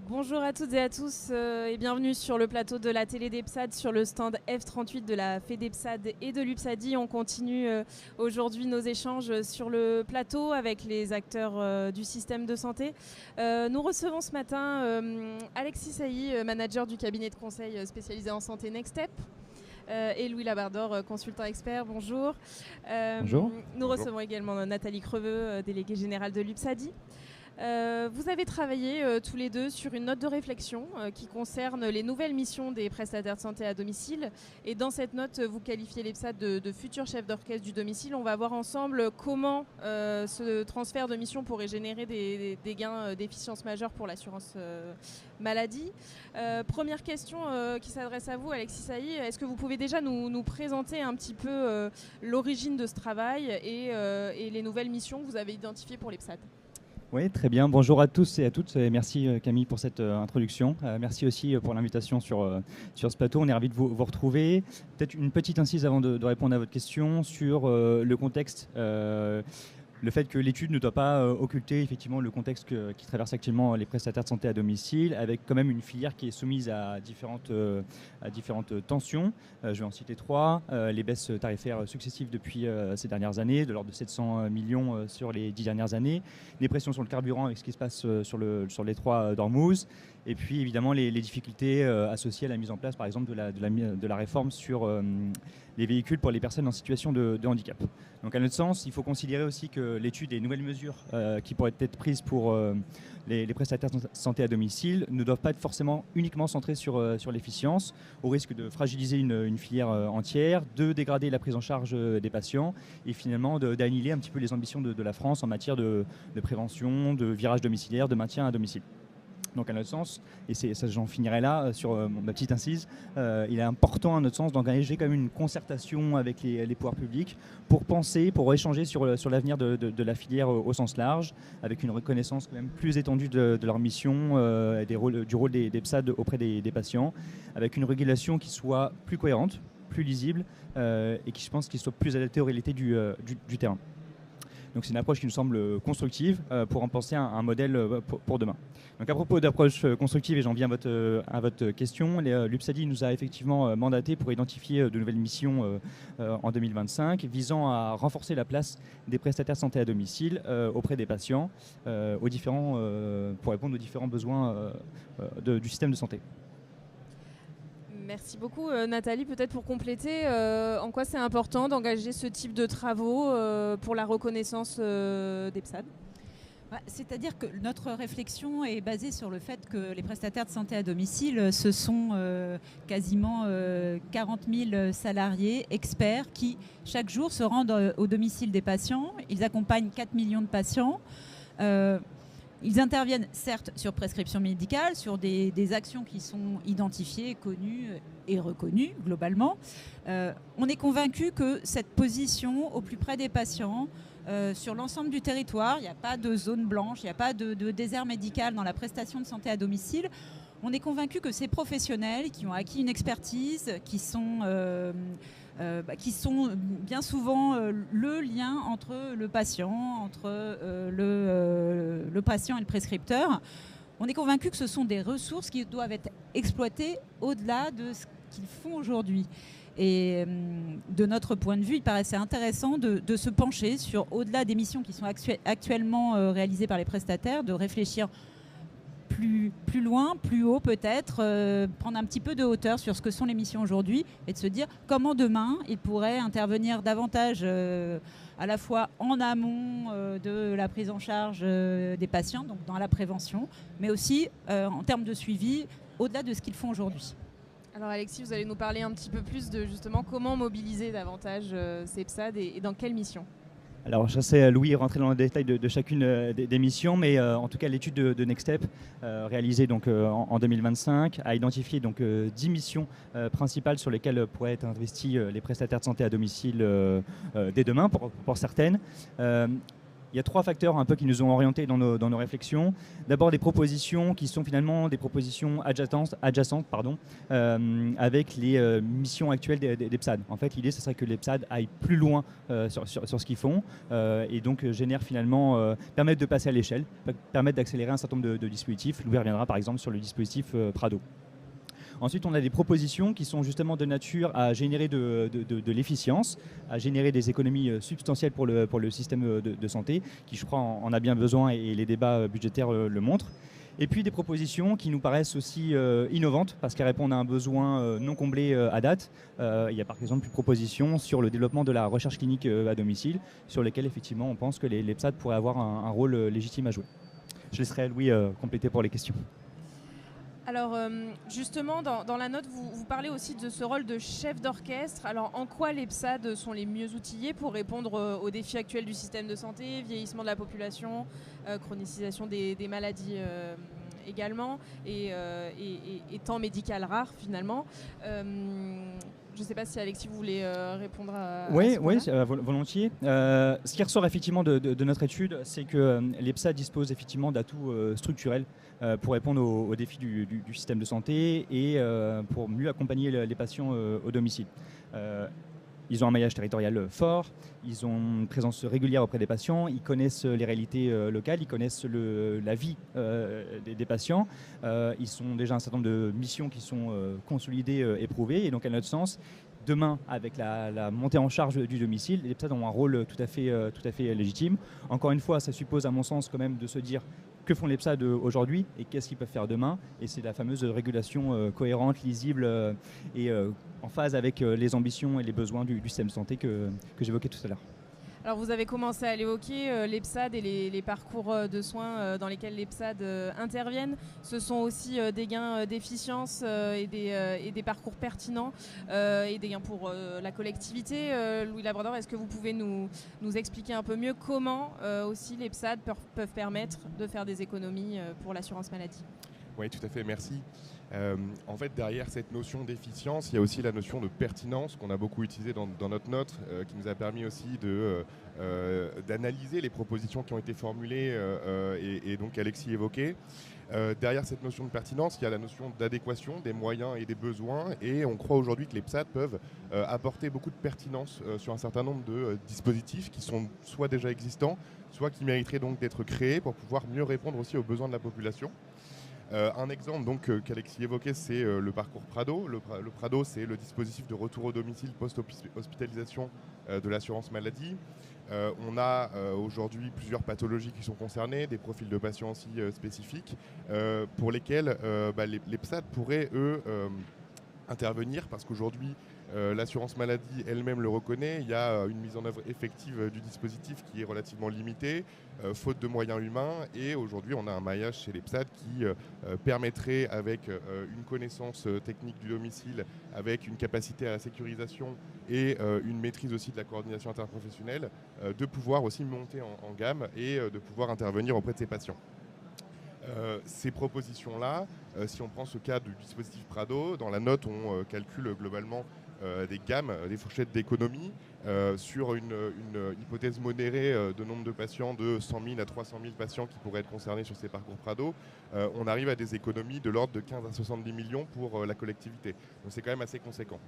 Bonjour à toutes et à tous et bienvenue sur le plateau de la télé d'EPSAD sur le stand F38 de la FEDEPSAD et de l'UPSADI. On continue aujourd'hui nos échanges sur le plateau avec les acteurs du système de santé. Nous recevons ce matin Alexis Sailly, manager du cabinet de conseil spécialisé en santé Next Step. Et Louis Labardor, consultant expert, bonjour. Bonjour. Nous recevons également Nathalie Creveux, déléguée générale de l'UPSADI. Vous avez travaillé tous les deux sur une note de réflexion qui concerne les nouvelles missions des prestataires de santé à domicile. Et dans cette note, vous qualifiez l'EPSAD de futur chef d'orchestre du domicile. On va voir ensemble comment ce transfert de mission pourrait générer des gains d'efficience majeure pour l'assurance maladie. Première question qui s'adresse à vous, Alexis Sailly. Est-ce que vous pouvez déjà nous présenter un petit peu l'origine de ce travail et les nouvelles missions que vous avez identifiées pour l'EPSAD ? Oui, très bien. Bonjour à tous et à toutes. Et merci Camille pour cette introduction. Merci aussi pour l'invitation sur ce plateau. On est ravis de vous retrouver. Peut-être une petite incise avant de répondre à votre question sur le contexte. Le fait que l'étude ne doit pas occulter effectivement le contexte qui traverse actuellement les prestataires de santé à domicile, avec quand même une filière qui est soumise à différentes tensions. Je vais en citer trois. Les baisses tarifaires successives depuis ces dernières années, de l'ordre de 700 millions sur les 10 dernières années. Les pressions sur le carburant avec ce qui se passe sur les trois d'Ormuz. Et puis évidemment les difficultés associées à la mise en place par exemple de la réforme sur les véhicules pour les personnes en situation de handicap. Donc à notre sens, il faut considérer aussi que l'étude et les nouvelles mesures qui pourraient être prises pour les prestataires de santé à domicile ne doivent pas être forcément uniquement centrées sur l'efficience, au risque de fragiliser une filière entière, de dégrader la prise en charge des patients et finalement d'annihiler un petit peu les ambitions de la France en matière de prévention, de virage domiciliaire, de maintien à domicile. Donc à notre sens, et ça j'en finirai là sur ma petite incise, il est important à notre sens d'engager quand même une concertation avec les pouvoirs publics pour penser, pour échanger sur l'avenir de la filière au sens large, avec une reconnaissance quand même plus étendue de leur mission et du rôle des PSAD auprès des patients, avec une régulation qui soit plus cohérente, plus lisible et qui je pense qui soit plus adaptée aux réalités du terrain. Donc c'est une approche qui nous semble constructive pour en penser un modèle pour demain. Donc à propos d'approche constructive, et j'en viens à votre question, l'UPSADI nous a effectivement mandaté pour identifier de nouvelles missions en 2025 visant à renforcer la place des prestataires santé à domicile auprès des patients pour répondre aux différents besoins du système de santé. Merci beaucoup Nathalie. Peut-être pour compléter, en quoi c'est important d'engager ce type de travaux pour la reconnaissance des PSAD ? C'est-à-dire que notre réflexion est basée sur le fait que les prestataires de santé à domicile, ce sont quasiment 40 000 salariés, experts, qui chaque jour se rendent au domicile des patients. Ils accompagnent 4 millions de patients. Ils interviennent certes sur prescription médicale, sur des actions qui sont identifiées, connues et reconnues globalement. On est convaincu que cette position au plus près des patients, sur l'ensemble du territoire, il n'y a pas de zone blanche, il n'y a pas de désert médical dans la prestation de santé à domicile. On est convaincu que ces professionnels qui ont acquis une expertise, qui sont bien souvent le lien entre le patient, entre le patient et le prescripteur. On est convaincu que ce sont des ressources qui doivent être exploitées au-delà de ce qu'ils font aujourd'hui. Et de notre point de vue, il paraissait intéressant de se pencher sur, au-delà des missions qui sont actuellement réalisées par les prestataires, de réfléchir plus loin, plus haut peut-être, prendre un petit peu de hauteur sur ce que sont les missions aujourd'hui et de se dire comment demain ils pourraient intervenir davantage à la fois en amont de la prise en charge des patients, donc dans la prévention, mais aussi en termes de suivi au-delà de ce qu'ils font aujourd'hui. Alors Alexis, vous allez nous parler un petit peu plus de justement comment mobiliser davantage ces PSAD et dans quelles missions ? Alors je sais Louis rentrer dans le détail de chacune des missions, mais en tout cas l'étude de Next Step réalisée donc, en 2025 a identifié donc, 10 missions principales sur lesquelles pourraient être investis les prestataires de santé à domicile dès demain pour certaines. il y a 3 facteurs un peu qui nous ont orientés dans nos réflexions. D'abord des propositions qui sont finalement des propositions adjacentes avec les missions actuelles des PSAD. En fait, l'idée, ce serait que les PSAD aillent plus loin sur ce qu'ils font et donc permettent de passer à l'échelle, permettent d'accélérer un certain nombre de dispositifs. Louis reviendra par exemple sur le dispositif Prado. Ensuite, on a des propositions qui sont justement de nature à générer de l'efficience, à générer des économies substantielles pour le système de santé, qui je crois en a bien besoin et les débats budgétaires le montrent. Et puis des propositions qui nous paraissent aussi innovantes parce qu'elles répondent à un besoin non comblé à date. Il y a par exemple une proposition sur le développement de la recherche clinique à domicile, sur lesquelles effectivement on pense que les PSAD pourraient avoir un rôle légitime à jouer. Je laisserai Louis compléter pour les questions. Alors justement, dans la note, vous parlez aussi de ce rôle de chef d'orchestre. Alors en quoi les PSAD sont les mieux outillés pour répondre aux défis actuels du système de santé, vieillissement de la population, chronicisation des maladies également, et temps médical rare finalement. Je ne sais pas si Alexis, vous voulez répondre à Oui, volontiers. Ce qui ressort effectivement de notre étude, c'est que les PSAD disposent effectivement d'atouts structurels pour répondre aux défis du système de santé et pour mieux accompagner les patients au domicile. Ils ont un maillage territorial fort, ils ont une présence régulière auprès des patients, ils connaissent les réalités locales, ils connaissent la vie des patients. Ils ont déjà un certain nombre de missions qui sont consolidées, éprouvées. Et donc, à notre sens, demain, avec la montée en charge du domicile, les PSAD ont un rôle tout à fait légitime. Encore une fois, ça suppose, à mon sens, quand même de se dire que font les PSAD aujourd'hui et qu'est-ce qu'ils peuvent faire demain. Et c'est la fameuse régulation cohérente, lisible et en phase avec les ambitions et les besoins du système de santé que j'évoquais tout à l'heure. Alors vous avez commencé à l'évoquer, les PSAD et les parcours de soins dans lesquels les PSAD interviennent. Ce sont aussi des gains d'efficience et des parcours pertinents et des gains pour la collectivité. Louis Labrador, est-ce que vous pouvez nous expliquer un peu mieux comment aussi les PSAD peuvent permettre de faire des économies pour l'assurance maladie ? Oui, tout à fait, merci. En fait, derrière cette notion d'efficience, il y a aussi la notion de pertinence qu'on a beaucoup utilisée dans notre note, qui nous a permis aussi d'analyser les propositions qui ont été formulées et donc Alexis évoquait. Derrière cette notion de pertinence, il y a la notion d'adéquation des moyens et des besoins, et on croit aujourd'hui que les PSAD peuvent apporter beaucoup de pertinence sur un certain nombre de dispositifs qui sont soit déjà existants, soit qui mériteraient donc d'être créés pour pouvoir mieux répondre aussi aux besoins de la population. Un exemple donc qu'Alexis évoquait, c'est le parcours Prado. Le Prado, c'est le dispositif de retour au domicile post-hospitalisation de l'assurance maladie. On a aujourd'hui plusieurs pathologies qui sont concernées, des profils de patients aussi spécifiques, pour lesquels les PSAD pourraient, eux, intervenir, parce qu'aujourd'hui, l'assurance maladie elle-même le reconnaît, il y a une mise en œuvre effective du dispositif qui est relativement limitée, faute de moyens humains, et aujourd'hui on a un maillage chez les PSAD qui permettrait, avec une connaissance technique du domicile, avec une capacité à la sécurisation et une maîtrise aussi de la coordination interprofessionnelle, de pouvoir aussi monter en gamme et de pouvoir intervenir auprès de ces patients. Ces propositions-là, si on prend ce cas du dispositif Prado, dans la note on calcule globalement des gammes, des fourchettes d'économie sur une hypothèse modérée de nombre de patients de 100 000 à 300 000 patients qui pourraient être concernés sur ces parcours Prado. On arrive à des économies de l'ordre de 15 à 70 millions pour la collectivité. Donc c'est quand même assez conséquent.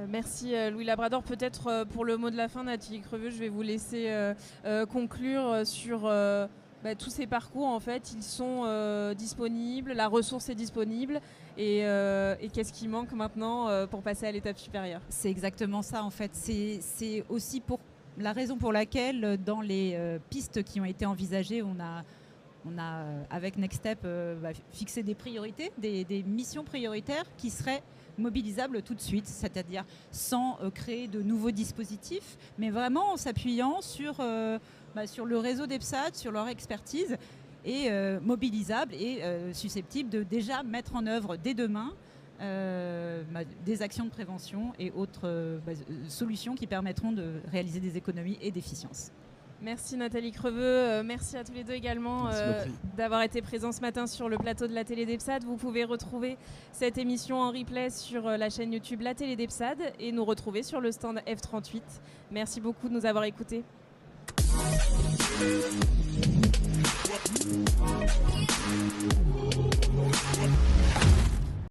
Merci Louis Labrador. Peut-être pour le mot de la fin, Nathalie Creveux, je vais vous laisser conclure sur tous ces parcours. En fait, ils sont disponibles, la ressource est disponible et qu'est-ce qui manque maintenant pour passer à l'étape supérieure ? C'est exactement ça en fait. C'est aussi pour la raison pour laquelle dans les pistes qui ont été envisagées, on a avec Next Step fixé des priorités, des missions prioritaires qui seraient mobilisables tout de suite, c'est-à-dire sans créer de nouveaux dispositifs, mais vraiment en s'appuyant sur le réseau des PSAD, sur leur expertise, et mobilisables et susceptibles de déjà mettre en œuvre dès demain des actions de prévention et autres solutions qui permettront de réaliser des économies et d'efficience. Merci Nathalie Creveux, merci à tous les deux également d'avoir été présents ce matin sur le plateau de la télé des PSAD. Vous pouvez retrouver cette émission en replay sur la chaîne YouTube La Télé des PSAD et nous retrouver sur le stand F38. Merci beaucoup de nous avoir écoutés.